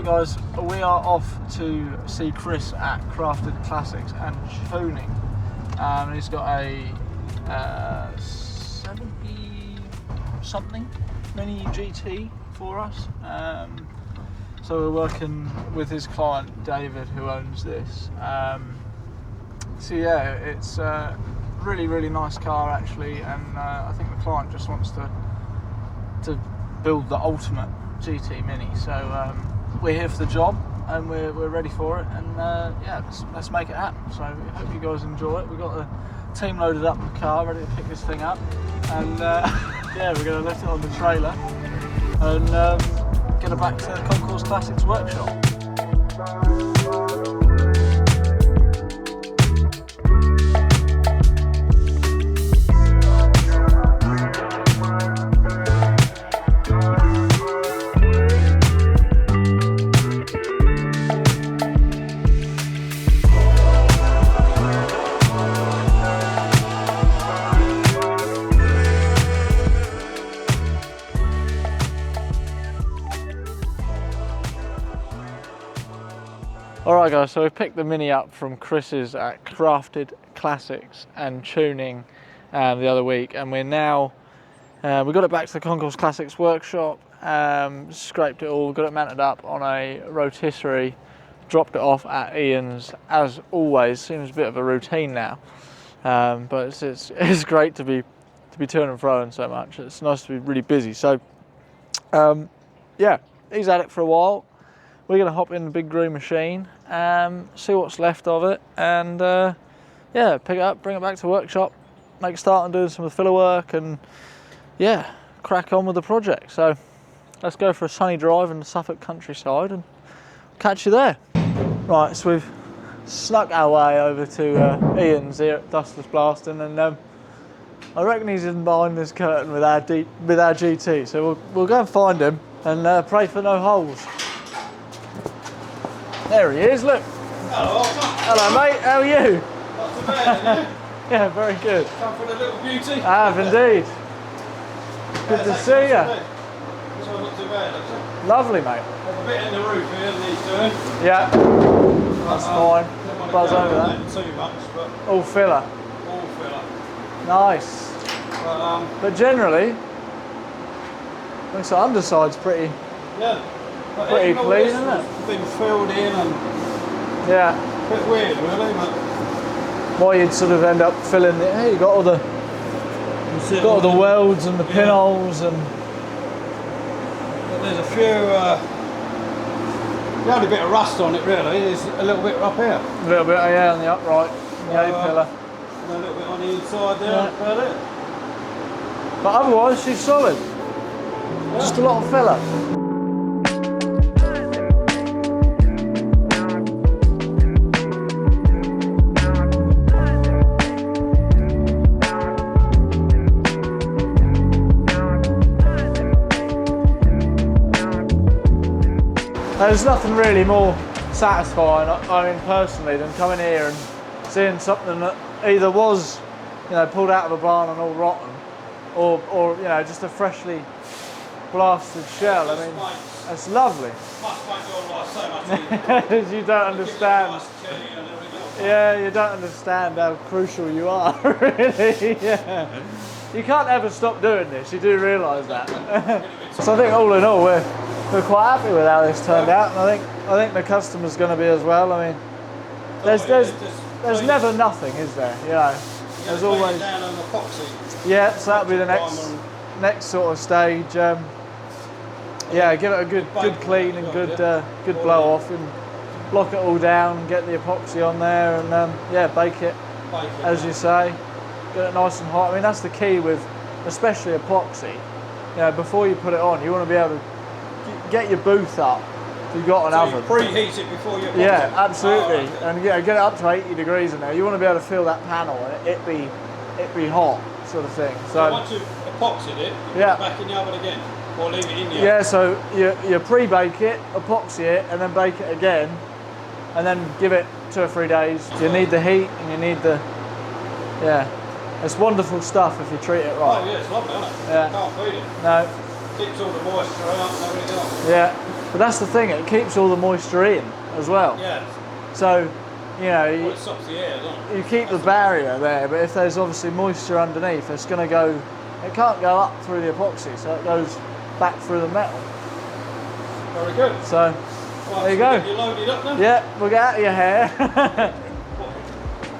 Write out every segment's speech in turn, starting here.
guys, we are off to see Chris at Crafted Classics and Tuning. He's got a 70 something mini GT for us. So we're working with his client David, who owns this. So yeah, it's a really nice car actually, and I think the client just wants to build the ultimate GT Mini. So we're here for the job, and we're ready for it, and yeah, let's make it happen. So we hope you guys enjoy it. We've got the team loaded up in the car, ready to pick this thing up, and yeah, we're going to lift it on the trailer and get it back to the Concourse Classics workshop. Alright guys, so we picked the Mini up from Chris's at Crafted Classics and Tuning the other week, and we're now, we got it back to the Concourse Classics workshop, scraped it all, got it mounted up on a rotisserie, dropped it off at Ian's as always. Seems a bit of a routine now, but it's great to be to and fro so much. It's nice to be really busy. So yeah, he's had it for a while. We're going to hop in the big green machine, see what's left of it, and yeah, pick it up, bring it back to the workshop, make a start on doing some of the filler work, and yeah, crack on with the project. So let's go for a sunny drive in the Suffolk countryside and catch you there. Right, so we've snuck our way over to Ian's here at Dustless Blasting, and I reckon he's in behind this curtain with our GT, so we'll go and find him and pray for no holes. There he is, look. Hello. Hello mate, how are you? Not too bad, are you? Yeah, very good. Come for the little beauty? I have indeed. Good to see you. This one's not too bad, actually. Lovely mate. There's a bit in the roof here that needs doing. Yeah, that's fine. Buzz over that. Too much, but All filler. all filler. Nice. But generally, looks like underside's pretty. Yeah. But Pretty even all clean, this isn't has been filled in and Yeah. a bit weird, really, but Why you'd sort of end up filling the. Hey, you got all the welds and the pinholes and. But there's a few. The only bit of rust on it, really, is a little bit up here. A little bit, yeah, on the upright, the A-pillar. And a little bit on the inside there. Yeah. About it. But otherwise, she's solid. Just a lot of filler. There's nothing really more satisfying, I mean personally, than coming here and seeing something that either was, you know, pulled out of a barn and all rotten, or you know, just a freshly blasted shell. I mean, it's lovely. Must make your life so much easier. You don't understand. Yeah, you don't understand how crucial you are, really. Yeah. You can't ever stop doing this. You do realise that. So I think all in all, we're quite happy with how this turned out, and I think the customer's going to be as well. I mean, there's never nothing, is there? You know, there's always. Down on epoxy. Yeah, so that'll be the next sort of stage. Yeah, give it a good clean and good blow off, and lock it all down, get the epoxy on there, and yeah, bake it as you say. Get it nice and hot. I mean, that's the key with, especially epoxy. You know, before you put it on, you want to be able to get your booth up. If you've got an oven. Preheat it before you. Yeah, absolutely. Oh, okay. And yeah, get it up to 80 degrees in there. You want to be able to feel that panel and it be hot, sort of thing. So once you've epoxied it, you put it back in the oven again, or leave it in the oven. Yeah, so you pre-bake it, epoxy it, and then bake it again, and then give it 2 or 3 days. You need the heat and you need the, yeah. It's wonderful stuff if you treat it right. Oh yeah, it's lovely, isn't it? Yeah. Can't beat it. No. Keeps all the moisture out and everything else. Yeah, but that's the thing, it keeps all the moisture in as well. Yeah. So, you know, Well, it stops the air, doesn't it? you keep the barrier there, but if there's obviously moisture underneath, it's going to go, it can't go up through the epoxy, so it goes back through the metal. Very good. So, Right, there you so go. you loaded up then? Yeah, we'll get out of your hair.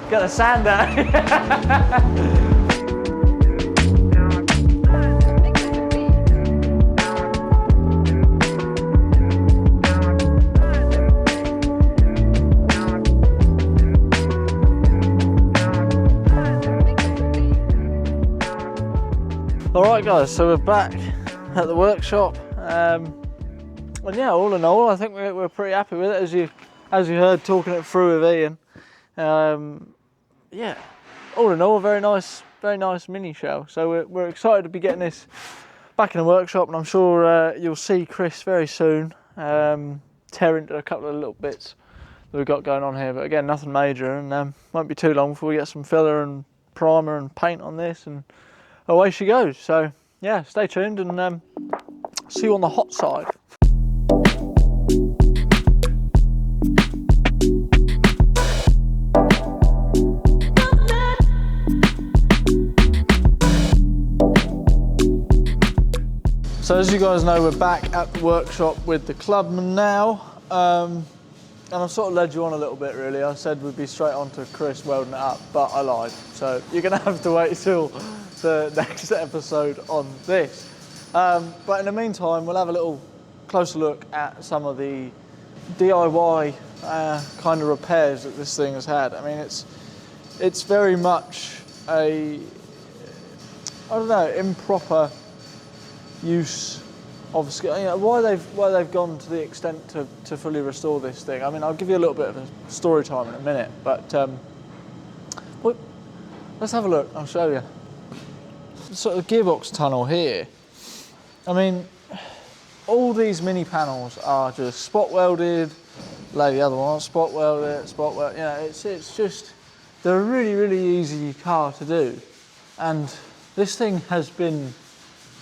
Get the sand out. Alright guys, so we're back at the workshop, and yeah, all in all I think we're pretty happy with it, as you heard talking it through with Ian. Yeah, all in all, very nice mini shell. So we're excited to be getting this back in the workshop, and I'm sure you'll see Chris very soon tear into a couple of little bits that we've got going on here, but again, nothing major, and won't be too long before we get some filler and primer and paint on this, and away she goes. So yeah, stay tuned and see you on the hot side. So as you guys know, we're back at the workshop with the clubman now, and I've sort of led you on a little bit really. I said we'd be straight on to Chris welding it up, but I lied. So you're gonna have to wait till the next episode on this. But in the meantime, we'll have a little closer look at some of the DIY kind of repairs that this thing has had. I mean, it's very much a, I don't know, improper use of skill. You know, why they've gone to the extent to fully restore this thing. I mean, I'll give you a little bit of a story time in a minute, but let's have a look. I'll show you. Sort of gearbox tunnel here. I mean, all these mini panels are just spot welded. Lay the other one, spot welded, spot weld. You know, it's just, they're a really easy car to do, and this thing has been.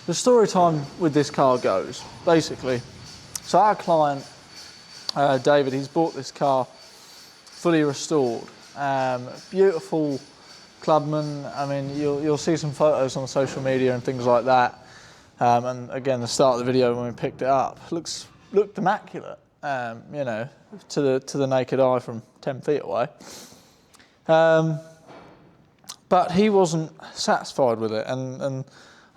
The story time with this car goes basically. So our client, David, he's bought this car fully restored. Beautiful clubman. I mean, you'll see some photos on social media and things like that. And again, the start of the video when we picked it up looked immaculate. You know, to the naked eye from 10 feet away. But he wasn't satisfied with it, and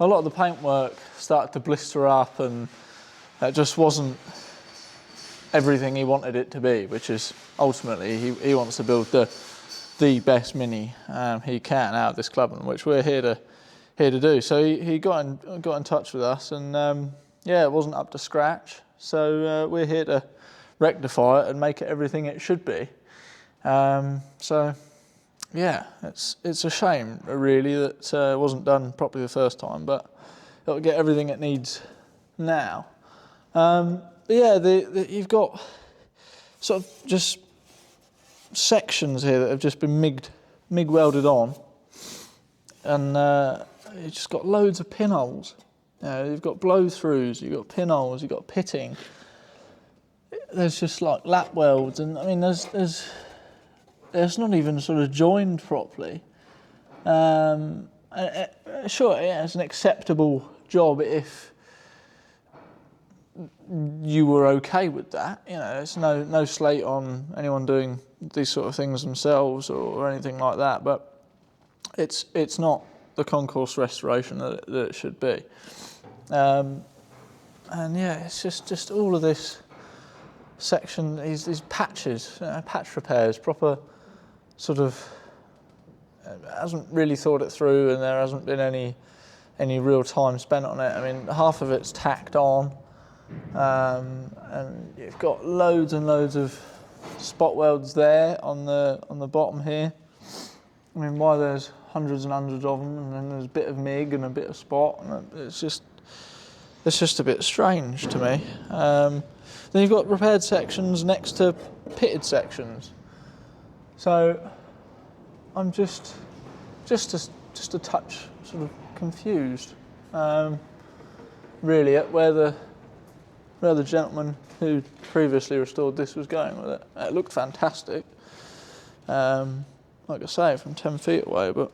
a lot of the paintwork started to blister up, and it just wasn't everything he wanted it to be, which is ultimately he wants to build the best mini he can out of this clubman, which we're here to do. So he got in touch with us, and yeah, it wasn't up to scratch. So we're here to rectify it and make it everything it should be. So yeah, it's a shame really that it wasn't done properly the first time, but it'll get everything it needs now. But yeah, you've got sort of just sections here that have just been MIG welded on, and you've just got loads of pinholes. You know, you've got blow throughs, you've got pinholes, you've got pitting. There's just like lap welds, and I mean it's not even sort of joined properly. Sure, yeah, it's an acceptable job if you were okay with that. You know, it's no slate on anyone doing these sort of things themselves or anything like that, but it's not the concourse restoration that it should be. And yeah, it's just all of this section, these patches, patch repairs, proper sort of hasn't really thought it through, and there hasn't been any real time spent on it. I mean, half of it's tacked on, and you've got loads and loads of spot welds there on the bottom here. I mean, why there's hundreds and hundreds of them, and then there's a bit of MIG and a bit of spot, and it's just a bit strange to me. Then you've got repaired sections next to pitted sections. So I'm just a touch sort of confused. really at where the gentleman who previously restored this was going with it. It looked fantastic. Like I say, from 10 feet away, but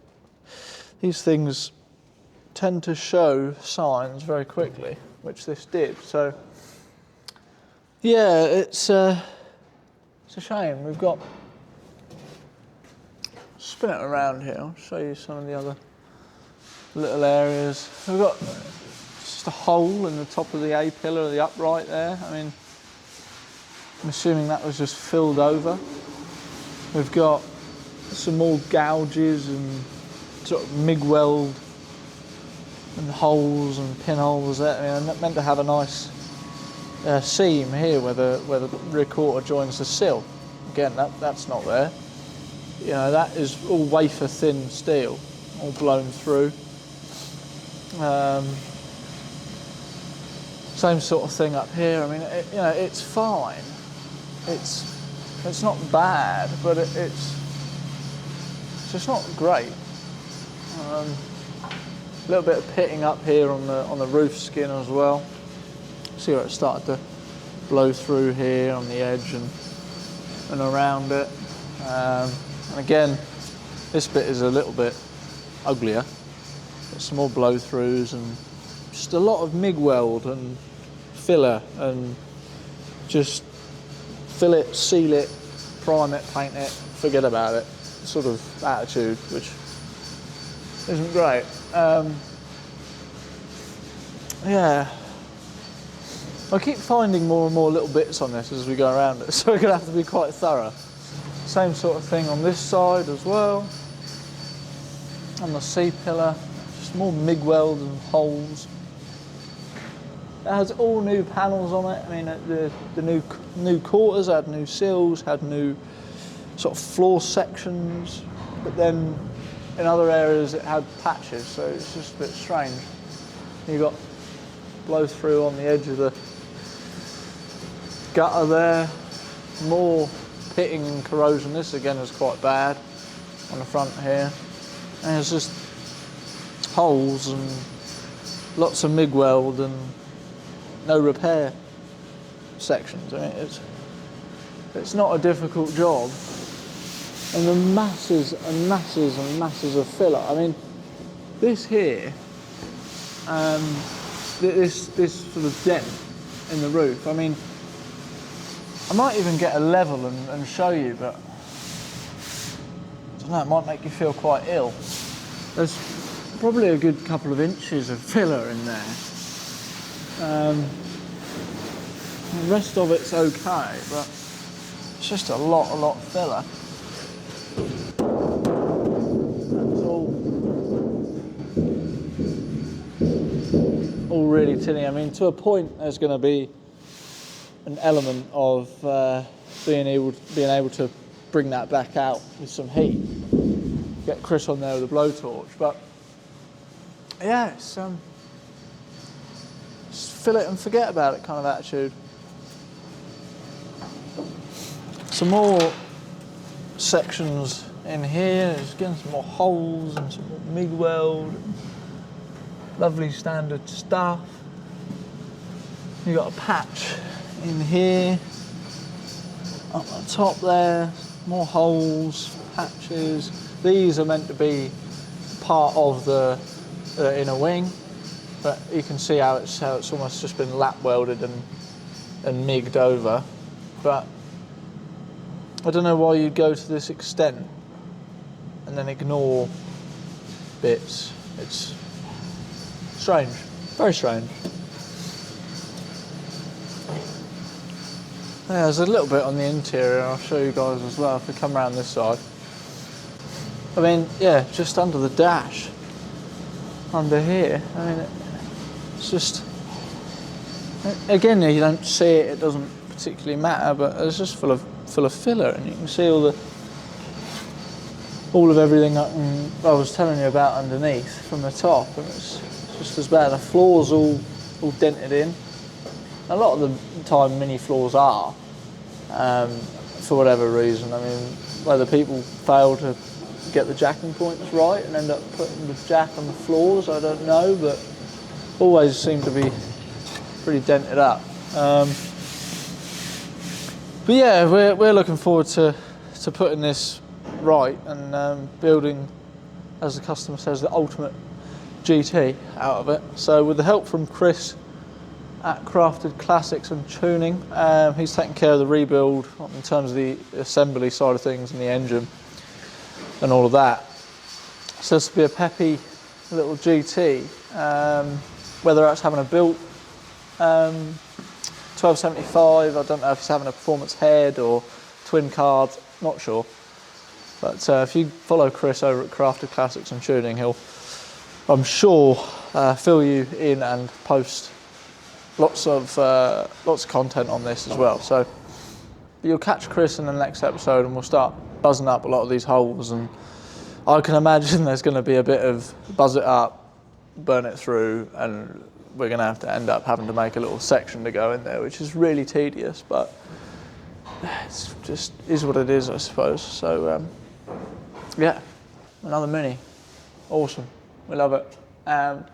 these things tend to show signs very quickly, which this did. So, yeah, it's a shame. We've got, spin it around here, I'll show you some of the other little areas. We've got just a hole in the top of the A pillar, the upright there. I mean, I'm assuming that was just filled over. We've got some more gouges and sort of MIG weld and holes and pinholes there. I mean, I'm meant to have a nice seam here where the rear quarter joins the sill. Again, that's not there. You know, that is all wafer thin steel, all blown through. Same sort of thing up here. I mean, you know, it's fine. It's not bad, but it's just not great. A little bit of pitting up here on the roof skin as well. See where it started to blow through here on the edge and around it. And again, this bit is a little bit uglier. There's some more blow throughs and just a lot of MIG weld and filler and just fill it, seal it, prime it, paint it, forget about it sort of attitude, which isn't great. Yeah, I keep finding more and more little bits on this as we go around it, so we're going to have to be quite thorough. Same sort of thing on this side as well. On the C-pillar, just more MIG weld and holes. It has all new panels on it. I mean, the new quarters had new sills, had new sort of floor sections, but then in other areas it had patches, so it's just a bit strange. You've got blow through on the edge of the gutter there, more pitting and corrosion. This again is quite bad on the front here. And there's just holes and lots of MIG weld and no repair sections. I mean, it's not a difficult job. And the masses and masses and masses of filler. I mean, this here, this sort of dent in the roof. I mean, I might even get a level and show you, but I don't know, it might make you feel quite ill. There's probably a good couple of inches of filler in there. The rest of it's okay, but it's just a lot of filler. That's all really tinny. I mean, to a point, there's going to be an element of being able to bring that back out with some heat. Get Chris on there with a blowtorch, but yeah, it's just fill it and forget about it kind of attitude. Some more sections in here. There's again some more holes and some more MIG weld. Lovely standard stuff. You got a patch in here. Up the top there, more holes, patches. These are meant to be part of the inner wing, but you can see how it's almost just been lap welded and MIG'd over. But I don't know why you'd go to this extent and then ignore bits. It's strange, very strange. Yeah, there's a little bit on the interior, I'll show you guys as well if we come around this side. I mean, yeah, just under the dash, under here, I mean, it's just, again, you don't see it, it doesn't particularly matter, but it's just full of filler, and you can see all of everything I was telling you about underneath from the top, and it's just as bad. The floor's all dented in. A lot of the time mini floors are, for whatever reason. I mean, whether people fail to get the jacking points right and end up putting the jack on the floors, I don't know, but always seem to be pretty dented up. But yeah, we're looking forward to putting this right and building, as the customer says, the ultimate GT out of it. So with the help from Chris at Crafted Classics and Tuning, he's taking care of the rebuild in terms of the assembly side of things and the engine and all of that. So this will be a peppy little GT, whether that's having a built 1275, I don't know if it's having a performance head or twin carbs, not sure. But if you follow Chris over at Crafted Classics and Tuning, he'll, I'm sure, fill you in and post lots of content on this as well. So you'll catch Chris in the next episode, and we'll start buzzing up a lot of these holes. And I can imagine there's going to be a bit of buzz it up, burn it through, and we're going to have to end up having to make a little section to go in there, which is really tedious, but it's just is what it is, I suppose. So yeah, another Mini, awesome, we love it.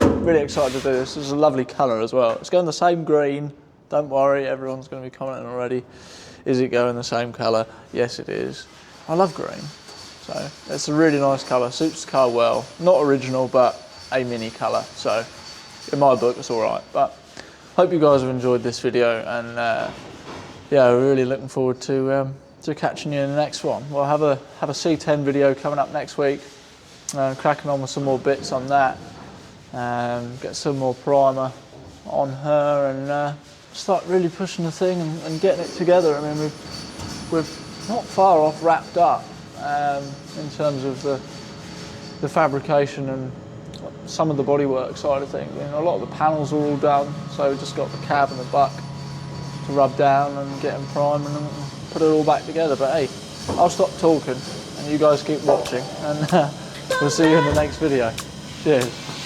Really excited to do this. This is a lovely colour as well. It's going the same green, don't worry, everyone's going to be commenting already. Is it going the same colour? Yes it is. I love green, so it's a really nice colour, suits the car well. Not original, but a Mini colour, so in my book it's alright. But hope you guys have enjoyed this video, and yeah, we're really looking forward to catching you in the next one. We'll have a C10 video coming up next week, cracking on with some more bits on that, get some more primer on her, and start really pushing the thing and getting it together. I mean, we're not far off wrapped up in terms of the fabrication and some of the bodywork side of things. I mean, a lot of the panels are all done, so we've just got the cab and the buck to rub down and get them primed and put it all back together. But hey, I'll stop talking and you guys keep watching, and we'll see you in the next video. Cheers.